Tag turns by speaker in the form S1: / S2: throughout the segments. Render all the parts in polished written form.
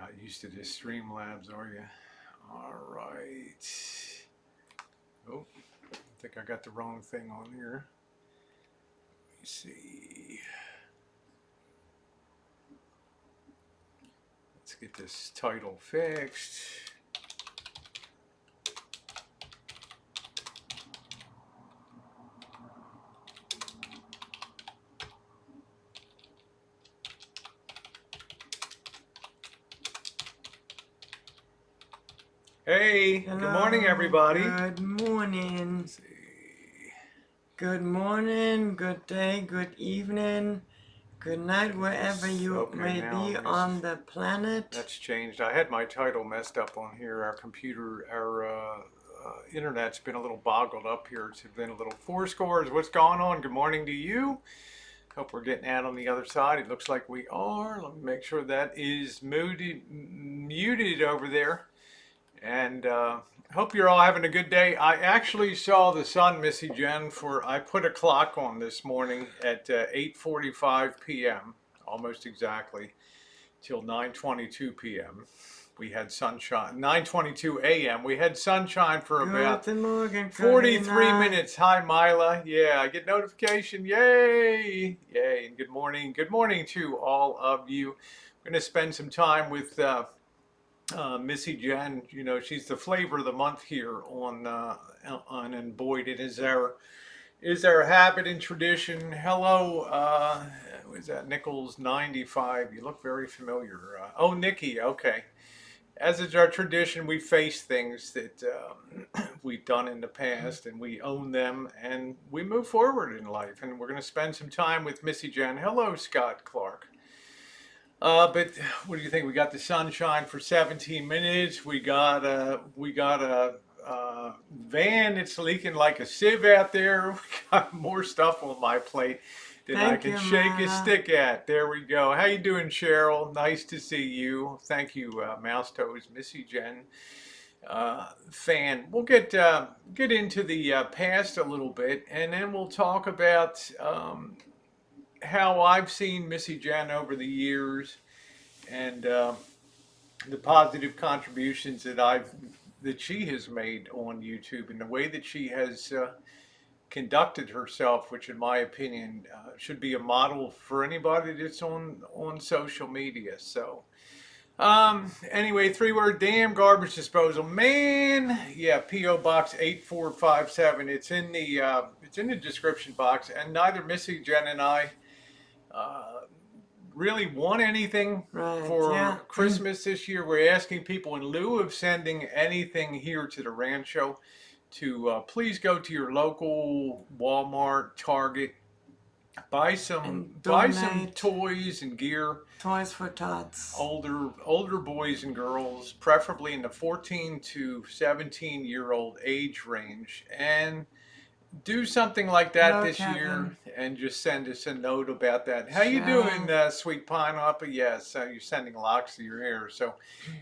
S1: Not used to this Streamlabs, are you? All right. Oh, I think I got the wrong thing on here. Let me see. Let's get this title fixed. Hey,
S2: Hello,
S1: good morning, everybody.
S2: Good morning.
S1: Let's see.
S2: Good morning, good day, good evening, good night, wherever you may be on the planet.
S1: That's changed. I had my title messed up on here. Our computer, our internet's been a little boggled up here. It's been a little four scores. What's going on? Good morning to you. Hope we're getting out on the other side. It looks like we are. Let me make sure that is muted over there. And hope you're all having a good day. I actually saw the sun, Missy Jen, I put a clock on this morning at 8:45 p.m., almost exactly, till 9:22 p.m. We had sunshine. 9:22 a.m. We had sunshine for about 43 minutes. Hi, Mila. Yeah, I get notification. Yay! Yay! And good morning. Good morning to all of you. I'm going to spend some time with Missy Jen. You know, she's the flavor of the month here on and Boyd. It is our habit and tradition. Hello, was that Nichols 95? You look very familiar. Oh, Nikki. Okay. As is our tradition, we face things that we've done in the past, and we own them, and we move forward in life. And we're going to spend some time with Missy Jen. Hello, Scott Clark. But what do you think? We got the sunshine for 17 minutes. We got a van. It's leaking like a sieve out there. We got more stuff on my plate than I can shake a stick at. There we go. How you doing, Cheryl? Nice to see you. Thank you, Mouse Toes, Missy Jen. Fan. We'll get into the past a little bit, and then we'll talk about how I've seen Missy Jen over the years, and the positive contributions that she has made on YouTube, and the way that she has conducted herself, which in my opinion should be a model for anybody that's on social media. So anyway, 3-word damn garbage disposal, man. Yeah, PO Box 8457. It's in the description box, and neither Missy Jen and I really want anything for Christmas this year. We're asking people, in lieu of sending anything here to the Rancho, to please go to your local Walmart, Target, buy some toys and gear.
S2: Toys for tots.
S1: Older boys and girls, preferably in the 14 to 17-year-old age range, and do something like that this year, and just send us a note about that. How you doing, Sweet Pineapple? Yes, you're sending locks of your hair. So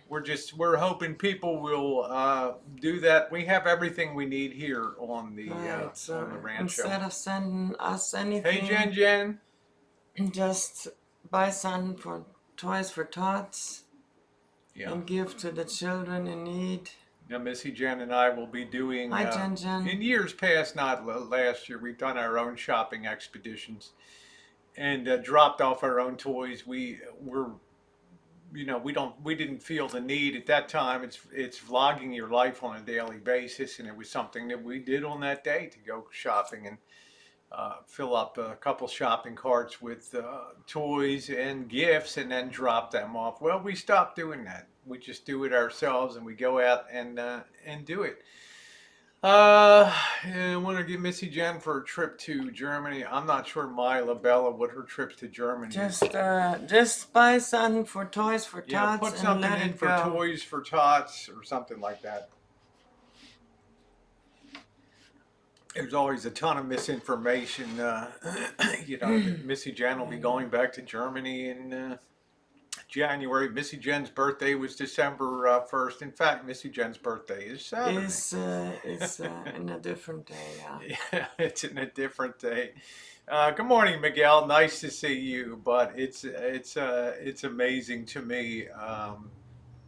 S1: we're hoping people will do that. We have everything we need here on the Rancho.
S2: Instead of sending us anything,
S1: hey Jen,
S2: just buy some for Toys for Tots, and give to the children in need.
S1: Now, Missy Jen and I will be doing,
S2: Jen.
S1: In years past, not last year, we've done our own shopping expeditions and dropped off our own toys. We didn't feel the need at that time. It's vlogging your life on a daily basis, and it was something that we did on that day, to go shopping and fill up a couple shopping carts with toys and gifts, and then drop them off. Well, we stopped doing that. We just do it ourselves, and we go out and do it. I want to get Missy Jen for a trip to Germany. I'm not sure, Mila Bella, what her trips to Germany is.
S2: Just buy something for Toys for Tots.
S1: Yeah, put something in for Toys for Tots or something like that. There's always a ton of misinformation. Missy Jen will be going back to Germany in January. Missy Jen's birthday was December 1st. In fact, Missy Jen's birthday is Saturday.
S2: It's in a different day,
S1: Yeah, it's in a different day. Good morning, Miguel. Nice to see you. But it's amazing to me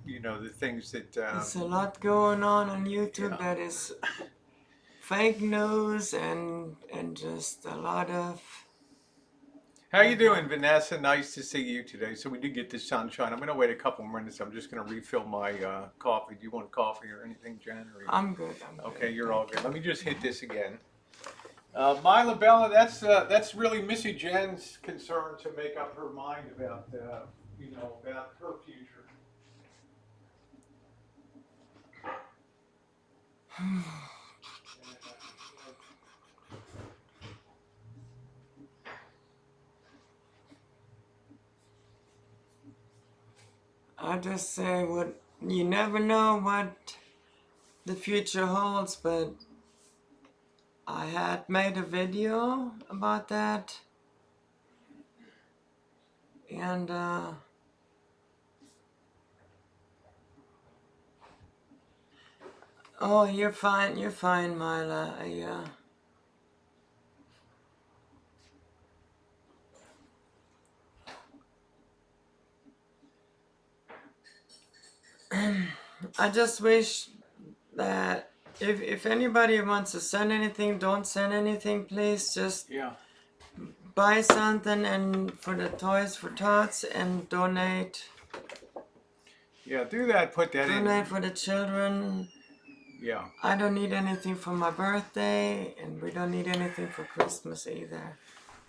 S1: you know, the things that.
S2: There's a lot going on YouTube
S1: Yeah.
S2: that is fake news and just a lot of.
S1: How you doing, Vanessa? Nice to see you today. So we did get the sunshine. I'm going to wait a couple more minutes. I'm just going to refill my coffee. Do you want coffee or anything, Jen? Or
S2: I'm good.
S1: okay, you're all
S2: Thank
S1: good.
S2: you.
S1: Let me just hit this again. Mila Bella, that's really Missy Jen's concern to make up her mind about you know, about her future.
S2: I just say what you never know what the future holds, but I had made a video about that, and oh, you're fine, Mila. I just wish that if anybody wants to send anything, don't send anything, please. Just
S1: Yeah.
S2: buy something and for the Toys for Tots and donate.
S1: Yeah, do that. Put that in.
S2: Donate for the children.
S1: Yeah.
S2: I don't need anything for my birthday, and we don't need anything for Christmas either.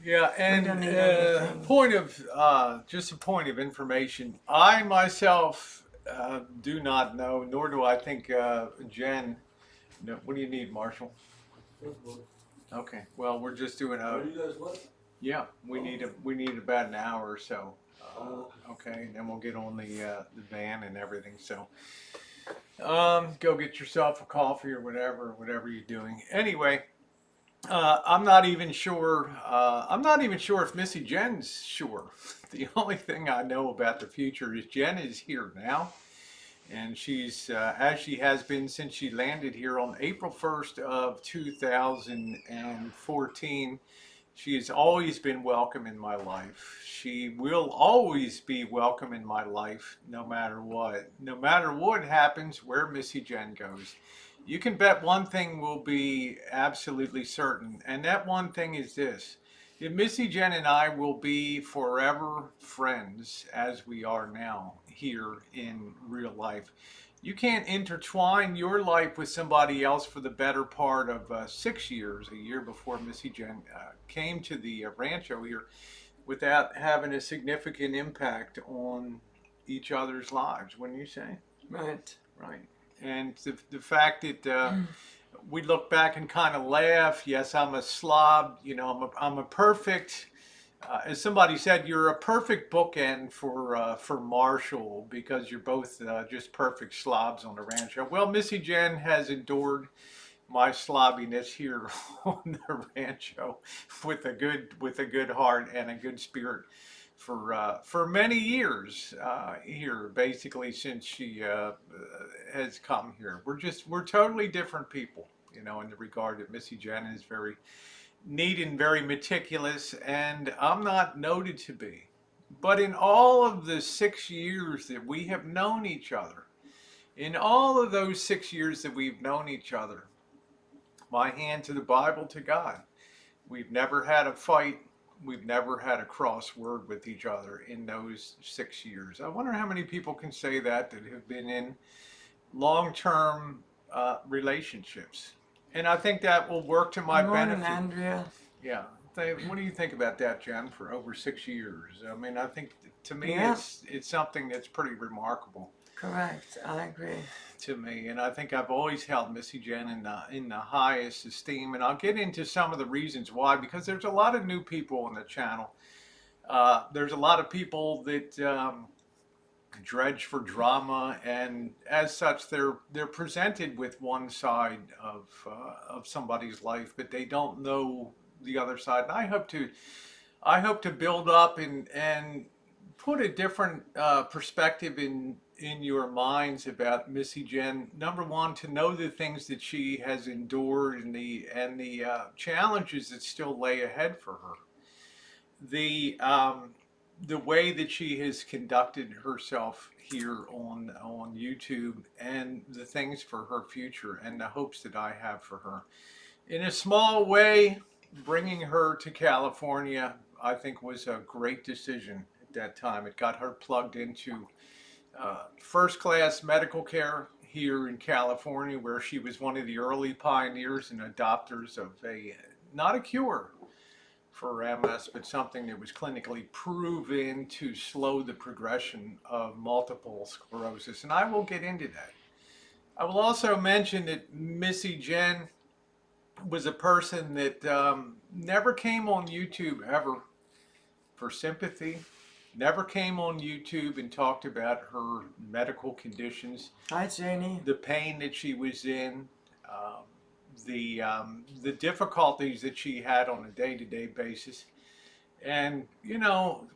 S1: Yeah, and
S2: don't need anything.
S1: point of just a point of information. I myself do not know, nor do I think Jen. No, what do you need, Marshall? Okay. Well, we're just doing a.
S3: You guys what?
S1: Yeah, we need about an hour or so. Okay, and then we'll get on the van and everything. So, go get yourself a coffee or whatever you're doing. Anyway, I'm not even sure. I'm not even sure if Missy Jen's sure. The only thing I know about the future is Jen is here now, and she's as she has been since she landed here on April 1st of 2014. She has always been welcome in my life. She will always be welcome in my life, no matter what. No matter what happens, where Missy Jen goes. You can bet one thing will be absolutely certain, and that one thing is this. That Missy Jen and I will be forever friends as we are now here in real life. You can't intertwine your life with somebody else for the better part of 6 years, a year before Missy Jen came to the rancho here, without having a significant impact on each other's lives, wouldn't you say?
S2: Right.
S1: Right. And the fact that we look back and kind of laugh. Yes, I'm a slob. You know, I'm a perfect. As somebody said, you're a perfect bookend for Marshall because you're both just perfect slobs on the rancho. Well, Missy Jen has endured my slobbiness here on the rancho with a good heart and a good spirit for many years here, basically since she has come here. We're totally different people, you know, in the regard that Missy Jen is very neat and very meticulous, and I'm not noted to be. But in all of the 6 years that we have known each other, in all of those 6 years that we've known each other, my hand to the Bible to God, we've never had a fight. We've never had a cross word with each other in those 6 years. I wonder how many people can say that have been in long-term relationships. And I think that will work to my
S2: Good morning,
S1: benefit.
S2: Andrea.
S1: Yeah. What do you think about that, Jen, for over 6 years? I mean, I think to me
S2: Yeah.
S1: it's something that's pretty remarkable
S2: Correct. I agree.
S1: to me, and I think I've always held Missy Jen in the highest esteem, and I'll get into some of the reasons why, because there's a lot of new people on the channel. There's a lot of people that dredge for drama, and as such, they're presented with one side of somebody's life, but they don't know the other side. And I hope to build up and put a different perspective in your minds about Missy Jen. Number one, to know the things that she has endured and the challenges that still lay ahead for her. The the way that she has conducted herself here on YouTube, and the things for her future and the hopes that I have for her. In a small way, bringing her to California, I think, was a great decision at that time. It got her plugged into first class medical care here in California, where she was one of the early pioneers and adopters of not a cure for MS, but something that was clinically proven to slow the progression of multiple sclerosis. And I will get into that. I will also mention that Missy Jen was a person that never came on YouTube ever for sympathy, never came on YouTube and talked about her medical conditions,
S2: Hi, Janie.
S1: the pain that she was in, um, the difficulties that she had on a day-to-day basis. And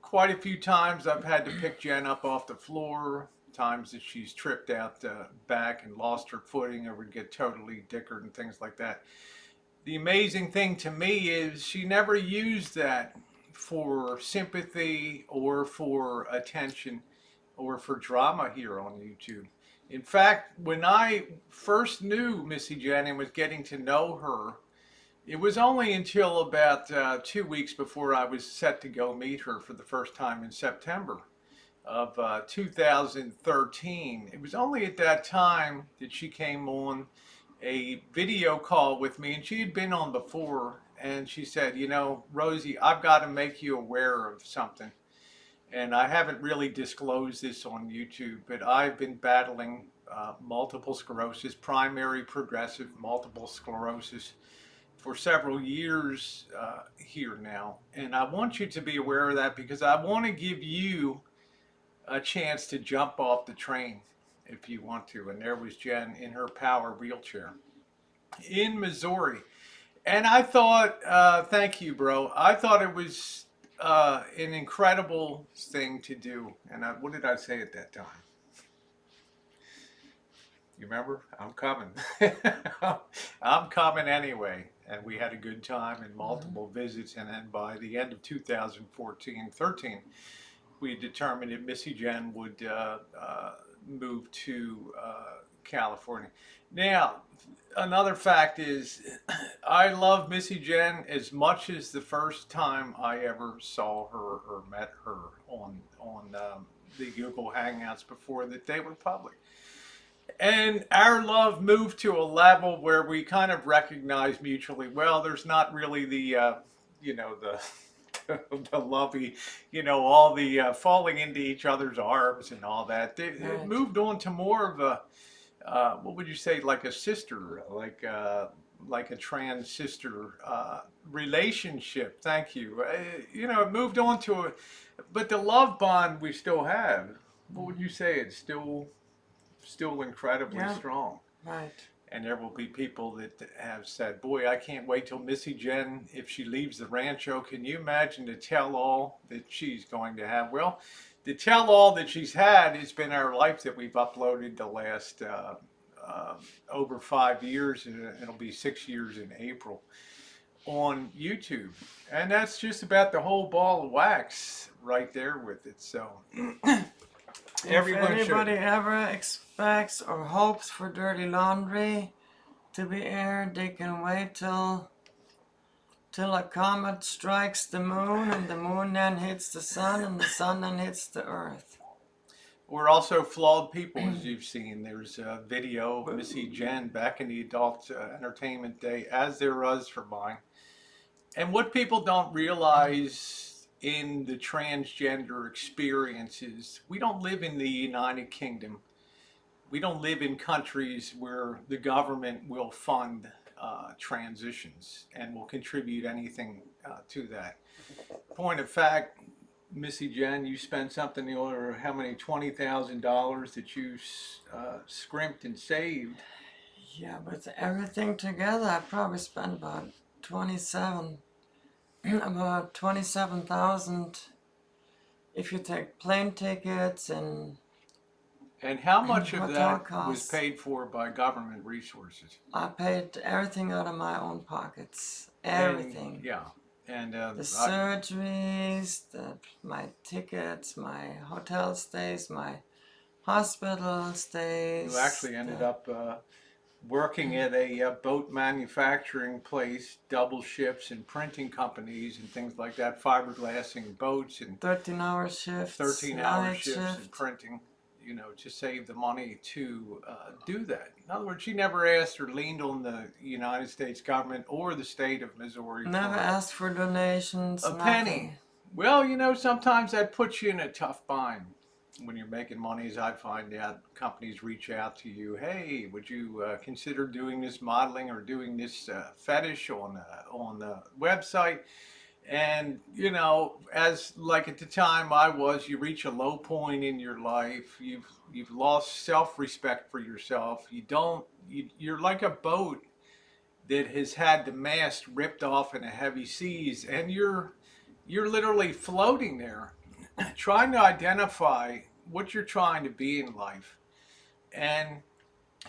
S1: quite a few times I've had to pick Jen up off the floor. Times that she's tripped out back and lost her footing, or would get totally dickered and things like that. The amazing thing to me is she never used that for sympathy or for attention or for drama here on YouTube. In fact, when I first knew Missy Jen and was getting to know her, it was only until about 2 weeks before I was set to go meet her for the first time in September of 2013. It was only at that time that she came on a video call with me, and she had been on before, and she said, Rosie, I've got to make you aware of something. And I haven't really disclosed this on YouTube, but I've been battling multiple sclerosis, primary progressive multiple sclerosis, for several years here now. And I want you to be aware of that, because I want to give you a chance to jump off the train if you want to. And there was Jen in her power wheelchair in Missouri. And I thought, thank you, bro. I thought it was an incredible thing to do. And what did I say at that time? You remember? I'm coming. I'm coming anyway. And we had a good time and multiple visits. And then by the end of 2013, we determined that Missy Jen would move to California. Now, another fact is, I love Missy Jen as much as the first time I ever saw her or met her on the Google Hangouts before that they were public. And our love moved to a level where we kind of recognize mutually, well, there's not really the the lovey, all the falling into each other's arms and all that. It moved on to more of a, what would you say, like a sister, like a trans sister relationship. Thank you. It moved on to a, but the love bond we still have. What would you say? It's still incredibly strong.
S2: Right.
S1: And there will be people that have said, boy, I can't wait till Missy Jen, if she leaves the rancho. Can you imagine the tell-all that she's going to have? Well, the tell-all that she's had has been our life that we've uploaded the last over 5 years, and it'll be 6 years in April, on YouTube. And that's just about the whole ball of wax right there with it. So
S2: If anybody ever expects or hopes for Dirty Laundry to be aired, they can wait till a comet strikes the moon, and the moon then hits the sun, and the sun then hits the earth.
S1: We're also flawed people, as you've seen. There's a video of Missy Jen back in the adult entertainment day, as there was for mine. And what people don't realize in the transgender experiences, we don't live in the United Kingdom. We don't live in countries where the government will fund transitions and will contribute anything to that. Point of fact, Missy Jen, you spent something in the order of how many, $20,000 that you scrimped and saved.
S2: Yeah, but everything together, I probably spent about 27,000 if you take plane tickets and
S1: how much of that
S2: costs.
S1: was paid for by government resources?
S2: I paid everything out of my own pockets. Everything.
S1: And, yeah. And
S2: the surgeries, my tickets, my hotel stays, my hospital stays.
S1: you actually ended up working at a boat manufacturing place, double ships and printing companies and things like that, fiberglassing boats and
S2: 13-hour shifts,
S1: 13-hour
S2: night
S1: shifts and
S2: shift.
S1: printing, to save the money to do that. In other words, she never asked or leaned on the United States government or the state of Missouri
S2: Never
S1: for
S2: asked for donations,
S1: a
S2: nothing.
S1: penny. Well, sometimes that puts you in a tough bind when you're making money. As I find out, companies reach out to you. Hey, would you consider doing this modeling or doing this fetish on the website? And as like at the time I was, you reach a low point in your life. You've lost self-respect for yourself. You're like a boat that has had the mast ripped off in a heavy seas, and you're literally floating there trying to identify what you're trying to be in life. And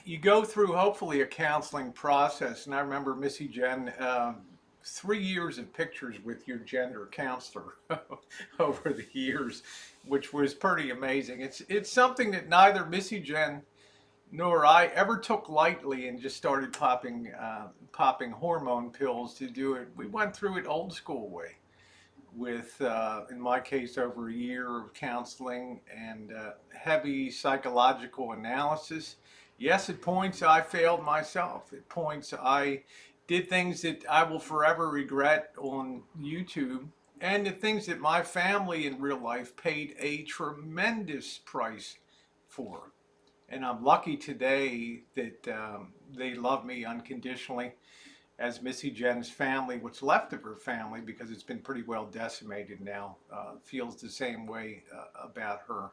S1: you go through hopefully a counseling process. And I remember Missy Jen, 3 years of pictures with your gender counselor over the years, which was pretty amazing. It's something that neither Missy Jen nor I ever took lightly and just started popping hormone pills to do it. We went through it old school way with, in my case, over a year of counseling and heavy psychological analysis. Yes, at points I failed myself. At points I did things that I will forever regret on YouTube, and the things that my family in real life paid a tremendous price for. And I'm lucky today that they love me unconditionally, as Missy Jen's family, what's left of her family, because it's been pretty well decimated now, feels the same way about her.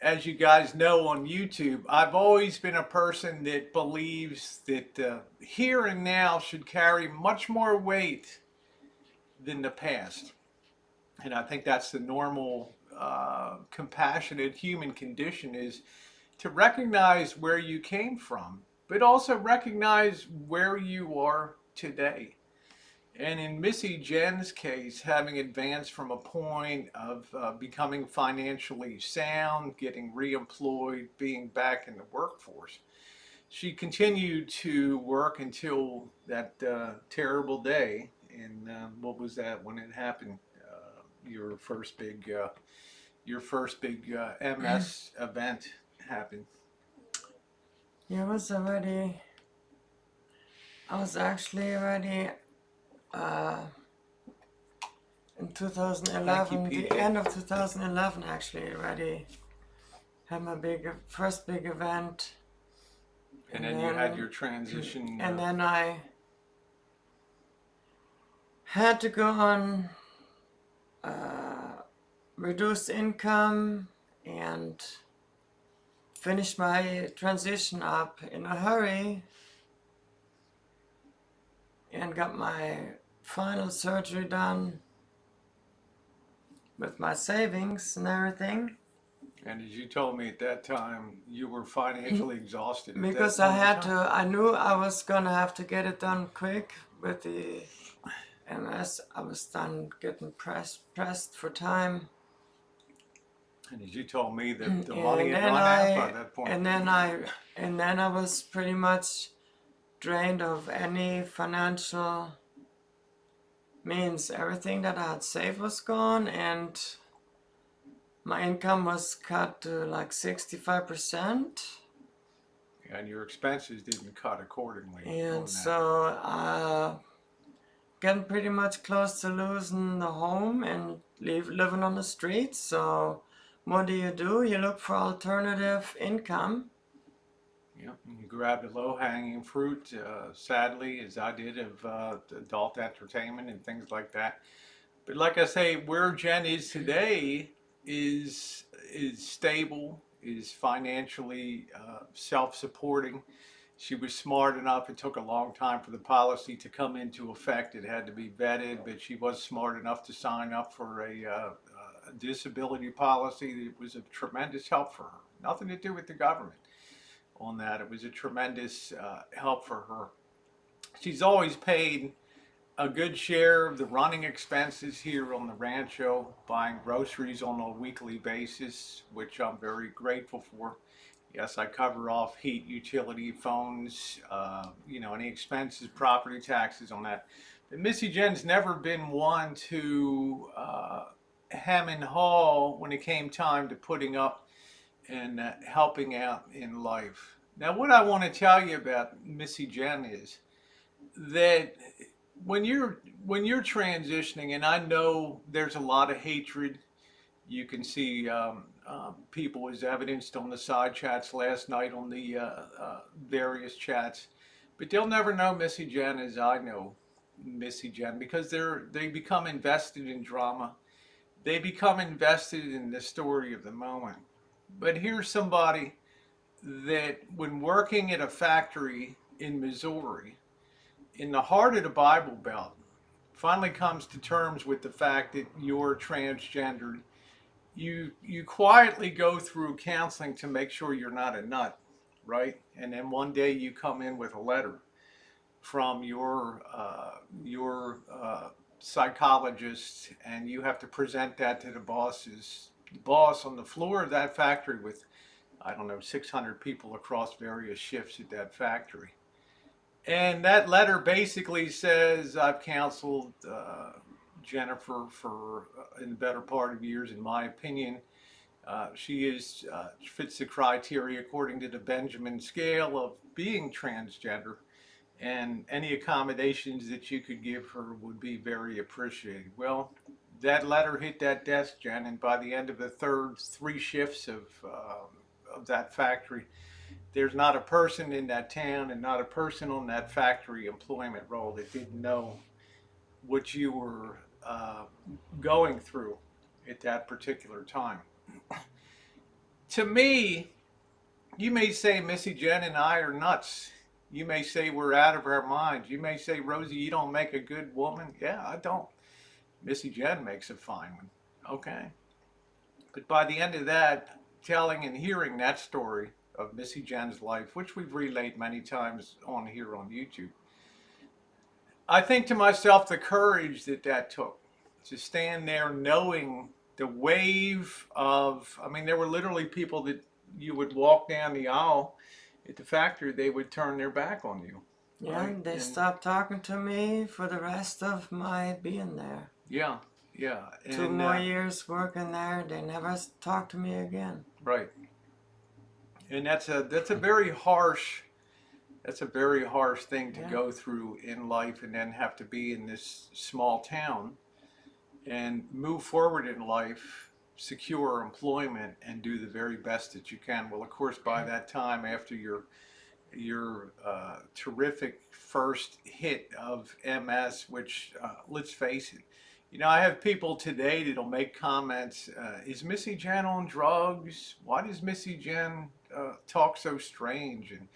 S1: As you guys know on YouTube, I've always been a person that believes that here and now should carry much more weight than the past. And I think that's the normal, compassionate human condition, is to recognize where you came from, but also recognize where you are today. And in Missy Jen's case, having advanced from a point of becoming financially sound, getting reemployed, being back in the workforce, she continued to work until that terrible day. And what was that when it happened? Your first big, MS event happened.
S2: Yeah, I was actually already in 2011, the end of 2011 actually already had my first big event.
S1: And then you had your transition.
S2: And then I had to go on reduced income and finish my transition up in a hurry and got my final surgery done with my savings and everything.
S1: And as you told me at that time, you were financially exhausted.
S2: Because I knew I was gonna have to get it done quick with the MS. I was done getting pressed for time.
S1: And as you told me, that the money had run out by that point.
S2: And then I was pretty much drained of any financial means. Everything that I had saved was gone, and my income was cut to like 65%.
S1: And your expenses didn't cut accordingly.
S2: And so getting pretty much close to losing the home and living on the streets. So what do? You look for alternative income.
S1: Yeah, you grabbed the low-hanging fruit, sadly, as I did, of adult entertainment and things like that. But like I say, where Jen is today is stable, is financially self-supporting. She was smart enough. It took a long time for the policy to come into effect. It had to be vetted, but she was smart enough to sign up for a disability policy that was of tremendous help for her. Nothing to do with the government on that. It was a tremendous help for her. She's always paid a good share of the running expenses here on the rancho, buying groceries on a weekly basis, which I'm very grateful for. Yes, I cover off heat, utility, phones, any expenses, property taxes on that. But Missy Jen's never been one to hem and haw when it came time to putting up and helping out in life. Now, what I want to tell you about Missy Jen is that when you're transitioning, and I know there's a lot of hatred. You can see people as evidenced on the side chats last night on the various chats, but they'll never know Missy Jen as I know Missy Jen because they become invested in drama. They become invested in the story of the moment. But here's somebody that, when working at a factory in Missouri, in the heart of the Bible Belt, finally comes to terms with the fact that you're transgendered. You quietly go through counseling to make sure you're not a nut, right? And then one day you come in with a letter from your psychologist, and you have to present that to the boss on the floor of that factory with, I don't know, 600 people across various shifts at that factory. And that letter basically says, I've counseled Jennifer for in the better part of years, in my opinion. She fits the criteria according to the Benjamin scale of being transgender, and any accommodations that you could give her would be very appreciated. Well, that letter hit that desk, Jen, and by the end of the third three shifts of that factory, there's not a person in that town and not a person on that factory employment role that didn't know what you were going through at that particular time. To me, you may say Missy Jen and I are nuts. You may say we're out of our minds. You may say, Rosie, you don't make a good woman. Yeah, I don't. Missy Jen makes a fine one. Okay. But by the end of that, telling and hearing that story of Missy Jen's life, which we've relayed many times on here on YouTube, I think to myself the courage that that took to stand there knowing the wave of, I mean, there were literally people that you would walk down the aisle at the factory, they would turn their back on you.
S2: Yeah,
S1: Right?
S2: they
S1: And
S2: stopped talking to me for the rest of my being there.
S1: yeah, yeah.
S2: 2 more years working there, they never talked to me again.
S1: Right. And that's a very harsh thing to
S2: Yeah.
S1: go through in life, and then have to be in this small town and move forward in life, secure employment, and do the very best that you can. Well, of course, by that time, after your terrific first hit of MS, which let's face it, I have people today that'll make comments. Is Missy Jen on drugs? Why does Missy Jen talk so strange? And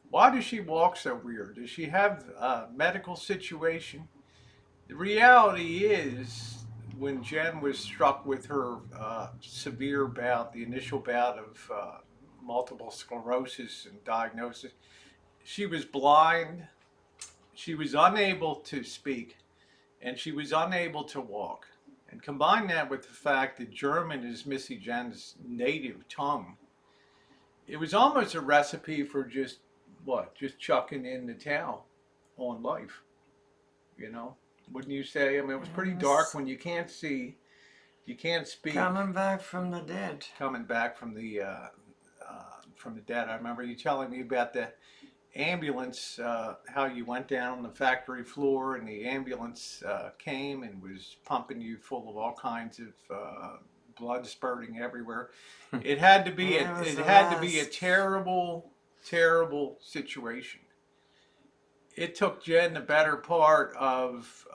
S1: why does she walk so weird? Does she have a medical situation? The reality is, when Jen was struck with her severe bout, the initial bout of multiple sclerosis and diagnosis, she was blind, she was unable to speak, and she was unable to walk. And combine that with the fact that German is Missy Jen's native tongue, it was almost a recipe for just what? Just chucking in the towel on life, you know? Wouldn't you say? I mean, it was pretty dark when you can't see, you can't speak.
S2: Coming back from the dead.
S1: Coming back from the dead. I remember you telling me about the ambulance, how you went down on the factory floor and the ambulance came and was pumping you full of all kinds of blood spurting everywhere. It had to be a terrible, terrible situation. It took Jen the better part of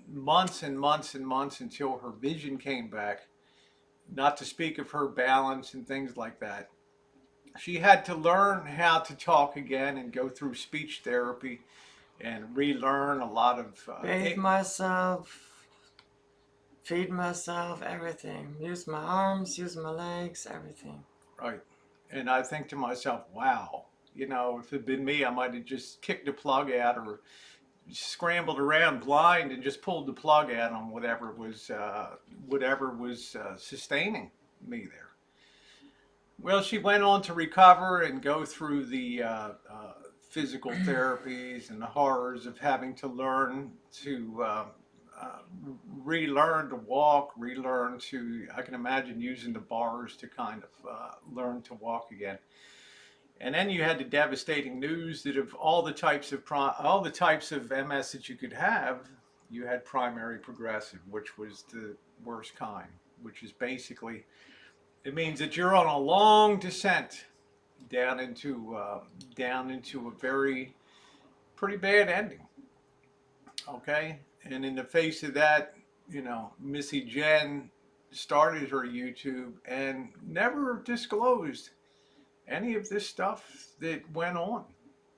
S1: months and months and months until her vision came back, not to speak of her balance and things like that. She had to learn how to talk again and go through speech therapy and relearn a lot of
S2: Bathe myself, feed myself, everything. Use my arms, use my legs, everything.
S1: Right. And I think to myself, wow, if it had been me, I might have just kicked the plug out or scrambled around blind and just pulled the plug out on whatever was sustaining me there. Well, she went on to recover and go through the physical therapies and the horrors of having to learn to uh, relearn to walk, relearn to, I can imagine using the bars to kind of learn to walk again. And then you had the devastating news that of all the types of MS that you could have, you had primary progressive, which was the worst kind, which is basically, it means that you're on a long descent down into a very pretty bad ending. Okay, and in the face of that, Missy Jen started her YouTube and never disclosed any of this stuff that went on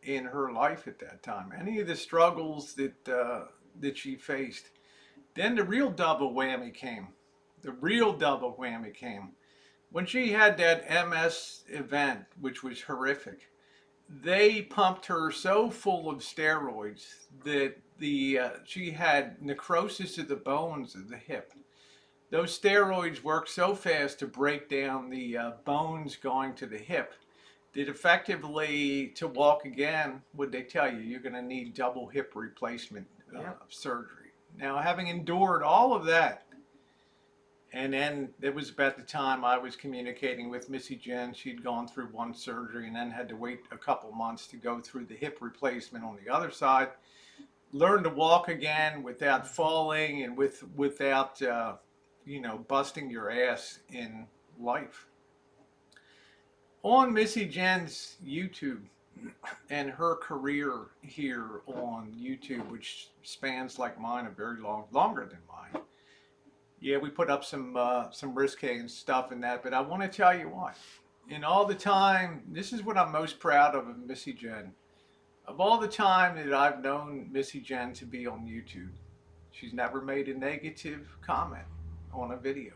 S1: in her life at that time, any of the struggles that she faced. Then the real double whammy came. The real double whammy came when she had that MS event, which was horrific. They pumped her so full of steroids that she had necrosis of the bones of the hip. Those steroids work so fast to break down the bones going to the hip that effectively to walk again, would they tell you, you're going to need double hip replacement surgery. Now, having endured all of that, and then it was about the time I was communicating with Missy Jen. She'd gone through one surgery and then had to wait a couple months to go through the hip replacement on the other side. Learn to walk again without falling and without busting your ass in life. On Missy Jen's YouTube and her career here on YouTube, which spans like mine, longer than mine. Yeah, we put up some risque and stuff in that, but I want to tell you what. In all the time, this is what I'm most proud of Missy Jen. Of all the time that I've known Missy Jen to be on YouTube, she's never made a negative comment on a video.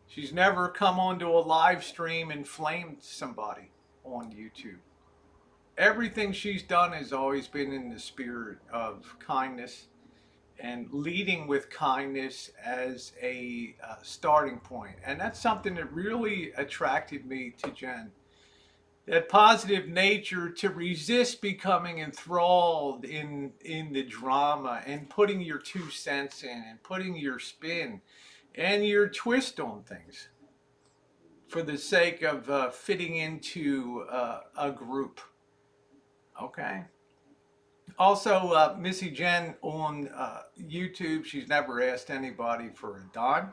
S1: She's never come onto a live stream and flamed somebody on YouTube. Everything she's done has always been in the spirit of kindness and leading with kindness as a starting point. And that's something that really attracted me to Jen. That positive nature to resist becoming enthralled in the drama and putting your 2 cents in and putting your spin and your twist on things for the sake of fitting into a group. Okay. Also, Missy Jen on YouTube, she's never asked anybody for a dime.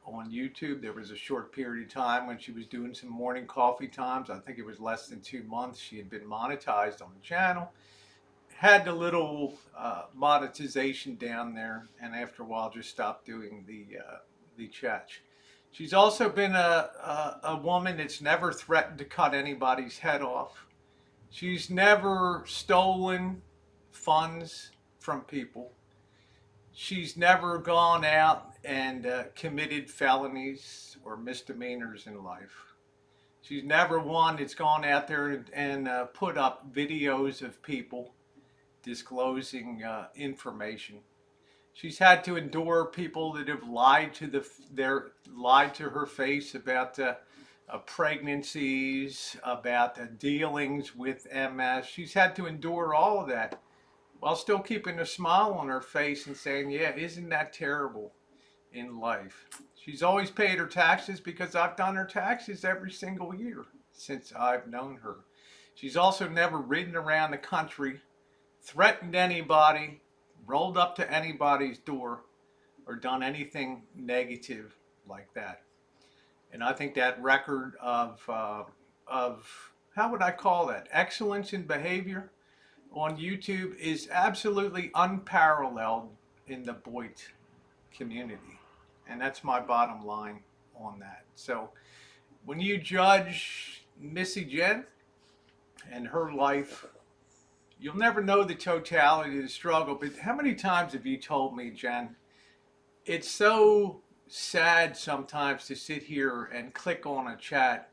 S1: On YouTube, there was a short period of time when she was doing some morning coffee times. I think it was less than 2 months. She had been monetized on the channel. Had the little monetization down there, and after a while just stopped doing the chats. She's also been a woman that's never threatened to cut anybody's head off. She's never stolen funds from people. She's never gone out and committed felonies or misdemeanors in life. She's never one that's gone out there and put up videos of people disclosing information. She's had to endure people that have lied to her face about pregnancies, about dealings with MS. She's had to endure all of that while still keeping a smile on her face and saying, yeah, isn't that terrible in life? She's always paid her taxes because I've done her taxes every single year since I've known her. She's also never ridden around the country, threatened anybody, rolled up to anybody's door, or done anything negative like that. And I think that record of how would I call that? Excellence in behavior on YouTube is absolutely unparalleled in the Boyd community. And that's my bottom line on that. So when you judge Missy Jen and her life, you'll never know the totality of the struggle. But how many times have you told me, Jen, it's so sad sometimes to sit here and click on a chat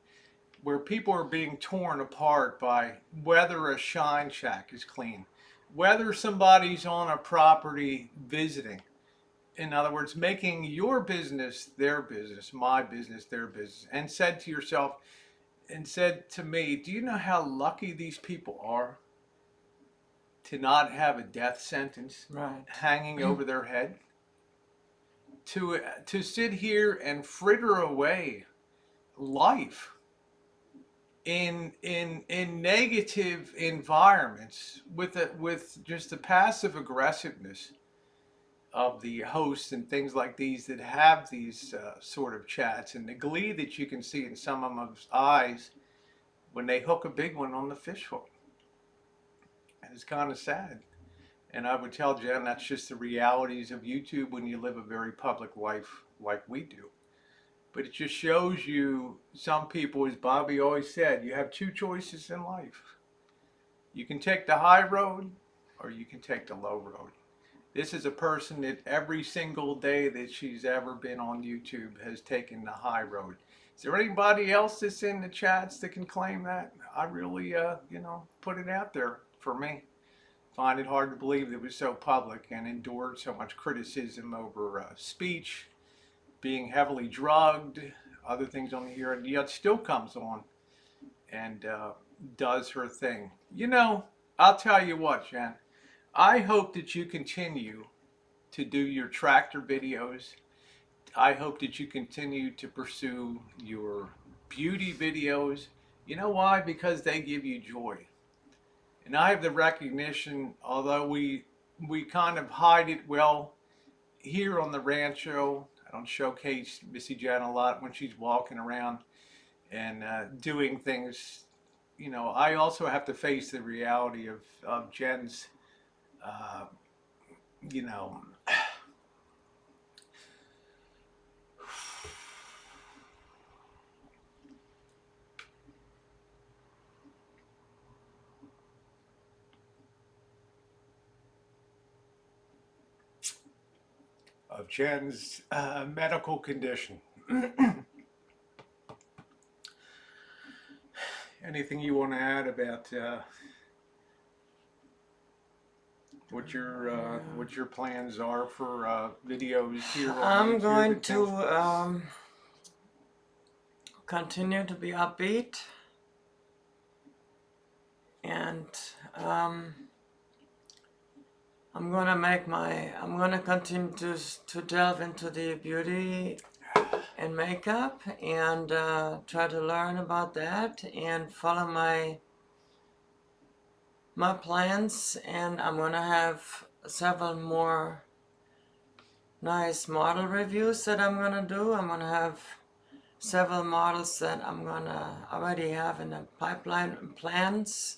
S1: where people are being torn apart by whether a shine shack is clean, whether somebody's on a property visiting, in other words, making your business their business, my business their business, and said to yourself, and said to me, do you know how lucky these people are to not have a death sentence
S2: Right.
S1: hanging over their head? To sit here and fritter away life in negative environments with just the passive aggressiveness of the hosts and things like these that have these sort of chats, and the glee that you can see in some of them's eyes when they hook a big one on the fish hook. And it's kind of sad. And I would tell Jen that's just the realities of YouTube when you live a very public life like we do. But it just shows you some people, as Bobby always said, you have two choices in life. You can take the high road or you can take the low road. This is a person that every single day that she's ever been on YouTube has taken the high road. Is there anybody else that's in the chats that can claim that? I really, put it out there for me. Find it hard to believe that it was so public and endured so much criticism over speech, being heavily drugged, other things on here, and yet still comes on and does her thing. I'll tell you what, Jen. I hope that you continue to do your tractor videos. I hope that you continue to pursue your beauty videos. You know why? Because they give you joy. And I have the recognition, although we kind of hide it well here on the rancho. I don't showcase Missy Jen a lot when she's walking around and doing things. I also have to face the reality of Jen's, uh, you know, of Jen's medical condition. Anything you want to add about what your plans are for videos here on
S2: I'm
S1: YouTube
S2: going
S1: and things?
S2: to continue to be upbeat, and I'm gonna continue to delve into the beauty and makeup and try to learn about that and follow my plans, and I'm gonna have several more nice model reviews that I'm gonna do. I'm gonna have several models that I'm gonna already have in the pipeline plans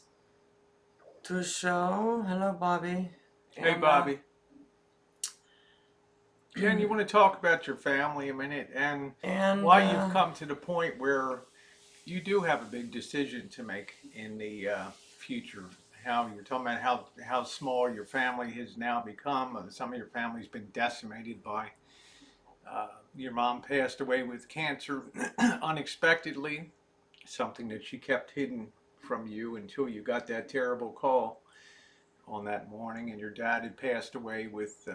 S2: to show. Hello, Bobby.
S1: Hey,
S2: And,
S1: Bobby. Jen, you want to talk about your family a minute and why you've come to the point where you do have a big decision to make in the future. How you're talking about how small your family has now become. Some of your family's been decimated by your mom passed away with cancer unexpectedly, something that she kept hidden from you until you got that terrible call on that morning, and your dad had passed away with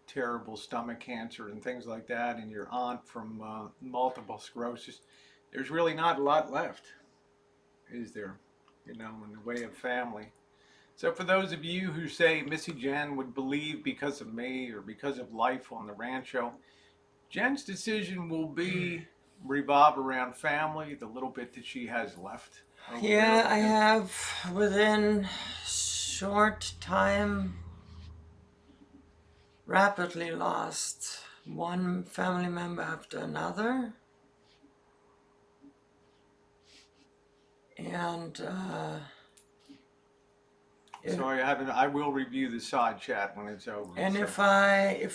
S1: terrible stomach cancer and things like that, and your aunt from multiple sclerosis. There's really not a lot left, is there? In the way of family. So for those of you who say Missy Jen would believe because of me or because of life on the rancho, Jen's decision will be revolve around family, the little bit that she has left.
S2: yeah, I have within short time rapidly lost one family member after another, and
S1: Sorry, I will review the side chat when it's over.
S2: and
S1: so.
S2: if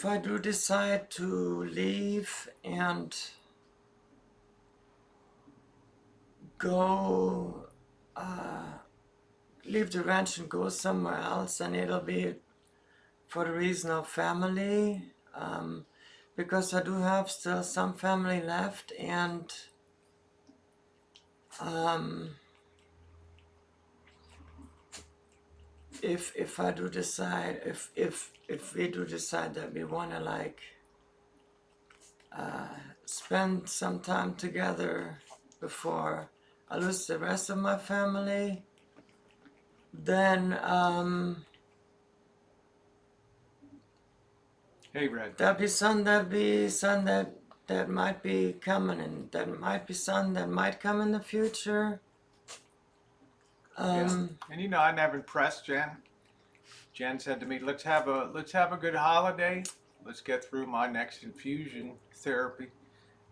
S2: I do decide to leave and go leave the ranch and go somewhere else, and it'll be for the reason of family, because I do have still some family left, and if I do decide, if we do decide that we want to like spend some time together before I lose the rest of my family, then
S1: Hey, Red.
S2: that'd be son that might be coming, and that might be son that might come in the future.
S1: Yeah. And you know, I never impressed Jen. Jen said to me, let's have a good holiday. Let's get through my next infusion therapy.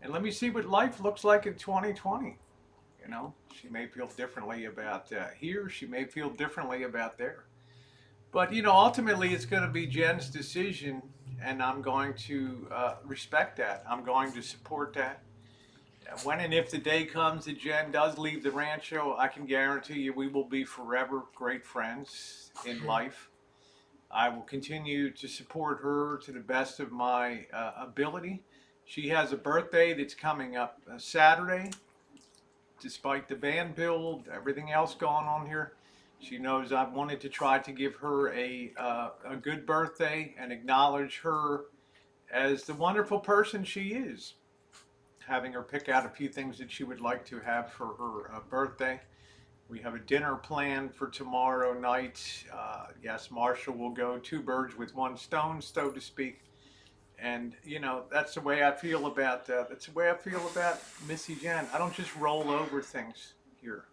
S1: And let me see what life looks like in 2020. You know, she may feel differently about here. She may feel differently about there. But, you know, ultimately it's going to be Jen's decision, and I'm going to respect that. I'm going to support that. When and if the day comes that Jen does leave the rancho, I can guarantee you we will be forever great friends in life. I will continue to support her to the best of my ability. She has a birthday that's coming up Saturday. Despite the van build, everything else going on here, she knows I've wanted to try to give her a good birthday and acknowledge her as the wonderful person she is. Having her pick out a few things that she would like to have for her birthday. We have a dinner planned for tomorrow night. Yes, Marshall will go two birds with one stone, so to speak. And you know, that's the way I feel about that's the way I feel about Missy Jen. I don't just roll over things here.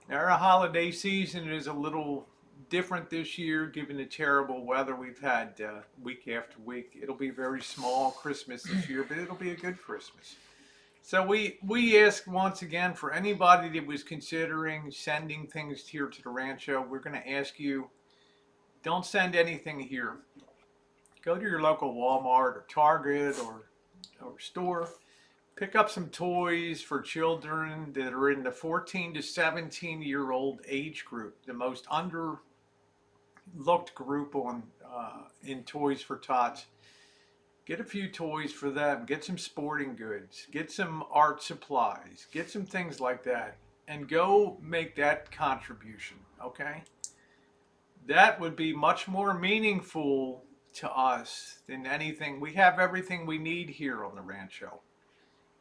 S1: Now, our holiday season is a little different this year, given the terrible weather we've had week after week. It'll be very small Christmas this year, but it'll be a good Christmas. So we ask once again for anybody that was considering sending things here to the rancho. We're going to ask you, don't send anything here. Go to your local Walmart or Target or store. Pick up some toys for children that are in the 14 to 17-year-old age group, the most underlooked group on in Toys for Tots. Get a few toys for them. Get some sporting goods. Get some art supplies. Get some things like that. And go make that contribution, okay? That would be much more meaningful to us than anything. We have everything we need here on the rancho.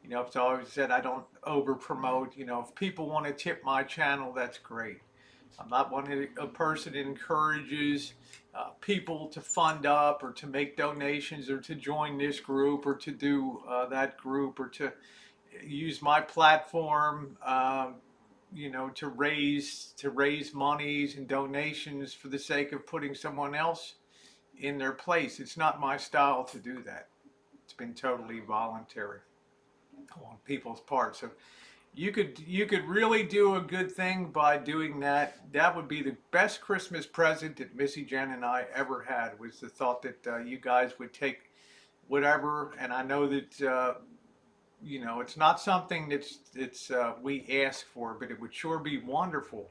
S1: You know, it's always said I don't over promote. You know, if people want to tip my channel, that's great. I'm not a person that encourages people to fund up or to make donations or to join this group or to do that group or to use my platform, you know, to raise monies and donations for the sake of putting someone else in their place. It's not my style to do that. It's been totally voluntary on people's part. So you could really do a good thing by doing that. That would be the best Christmas present that Missy Jen and I ever had, was the thought that you guys would take whatever. And I know that you know, it's not something that's we ask for, but it would sure be wonderful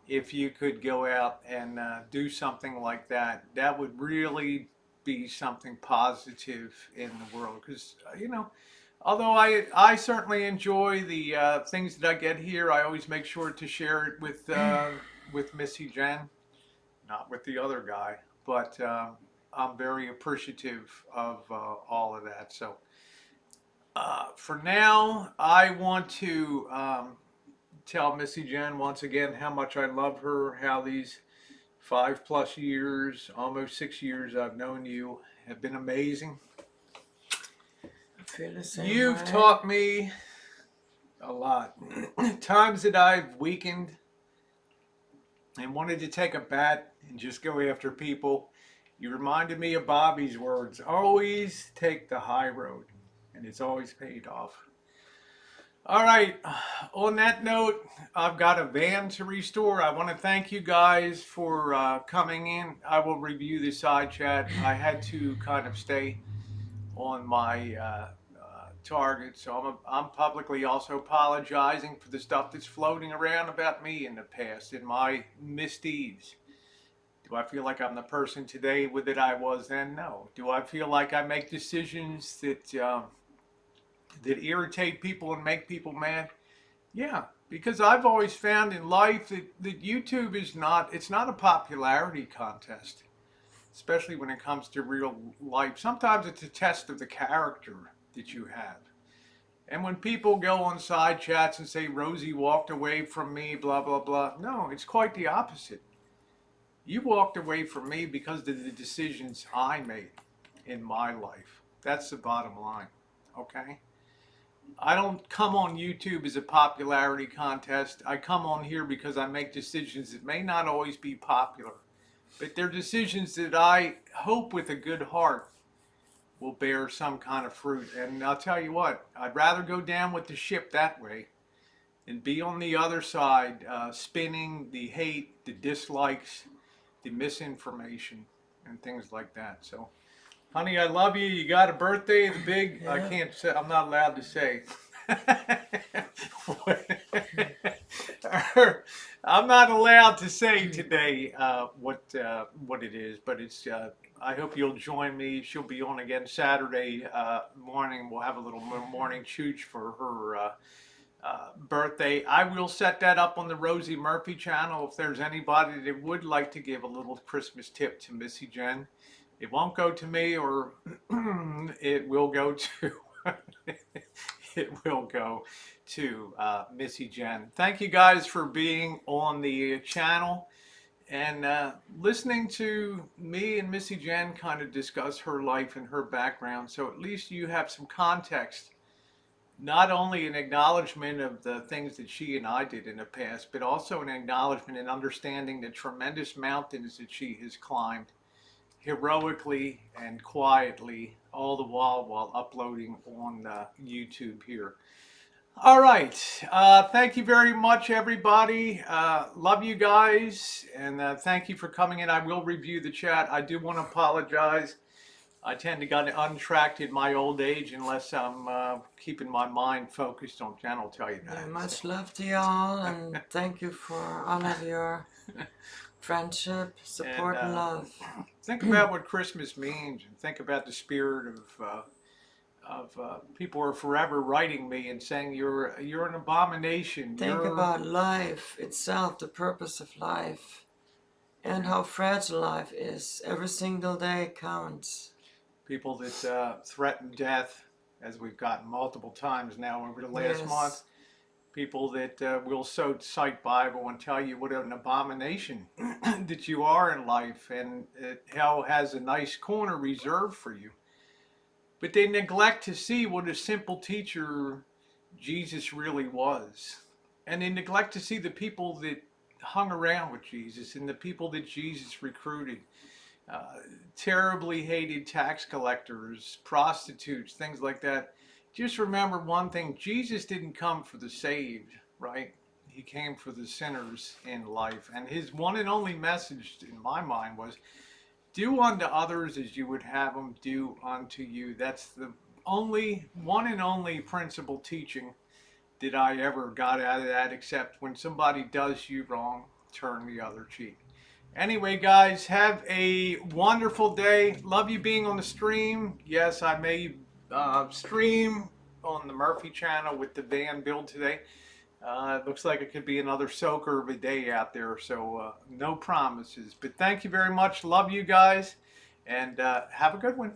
S1: if you could go out and do something like that. That would really be something positive in the world, because you know, although I certainly enjoy the things that I get here, I always make sure to share it with Missy Jen, not with the other guy. But I'm very appreciative of all of that. So for now, I want to tell Missy Jen once again how much I love her, how these 5+ years, almost 6 years I've known you have been amazing.
S2: I feel the same
S1: You've
S2: way.
S1: taught me a lot. Times that I've weakened and wanted to take a bat and just go after people, you reminded me of Bobby's words, always take the high road, and it's always paid off. All right, on that note, I've got a van to restore. I want to thank you guys for coming in. I will review the side chat. I had to kind of stay on my target, so I'm publicly also apologizing for the stuff that's floating around about me in the past and my misdeeds. Do I feel like I'm the person today that I was then? No. Do I feel like I make decisions that that irritate people and make people mad? Yeah, Because I've always found in life that YouTube is it's not a popularity contest, especially when it comes to real life. Sometimes it's a test of the character that you have. And when people go on side chats and say, Rosie walked away from me, blah, blah, blah. No, it's quite the opposite. You walked away from me because of the decisions I made in my life. That's the bottom line. Okay? I don't come on YouTube as a popularity contest. I come on here because I make decisions that may not always be popular, but they're decisions that I hope with a good heart will bear some kind of fruit. And I'll tell you what, I'd rather go down with the ship that way and be on the other side, spinning the hate, the dislikes, the misinformation, and things like that. So, honey, I love you. You got a birthday. It's big.
S2: Yeah.
S1: I can't say. I'm not allowed to say. I'm not allowed to say today what it is, but it's. I hope you'll join me. She'll be on again Saturday morning. We'll have a little morning chooch for her birthday. I will set that up on the Rosie Murphy channel. If there's anybody that would like to give a little Christmas tip to Missy Jen, it won't go to me, or it will go to it will go to Missy Jen. Thank you guys for being on the channel and listening to me and Missy Jen kind of discuss her life and her background. So at least you have some context, not only an acknowledgement of the things that she and I did in the past, but also an acknowledgement and understanding the tremendous mountains that she has climbed heroically and quietly, all the while uploading on YouTube here. All right. Thank you very much, everybody. Love you guys, and thank you for coming in. I will review the chat. I do want to apologize. I tend to get untracked in my old age unless I'm keeping my mind focused on Jen. I'll tell you that.
S2: Yeah, much love to y'all, and thank you for all of your friendship, support, and love.
S1: Think about what Christmas means, and think about the spirit of people are forever writing me and saying you're an abomination.
S2: Think about life itself, the purpose of life, and how fragile life is. Every single day counts.
S1: People that threaten death, as we've gotten multiple times now over the last month. People that will cite Bible and tell you what an abomination that you are in life, and hell has a nice corner reserved for you. But they neglect to see what a simple teacher Jesus really was. And they neglect to see the people that hung around with Jesus and the people that Jesus recruited. Terribly hated tax collectors, prostitutes, things like that. Just remember one thing, Jesus didn't come for the saved, right? He came for the sinners in life. And his one and only message in my mind was, do unto others as you would have them do unto you. That's the one and only principle teaching that I ever got out of that, except when somebody does you wrong, turn the other cheek. Anyway, guys, have a wonderful day. Love you being on the stream. Yes, I may stream on the Murphy channel with the van build today. It looks like it could be another soaker of a day out there, so no promises. But thank you very much. Love you guys, and have a good one.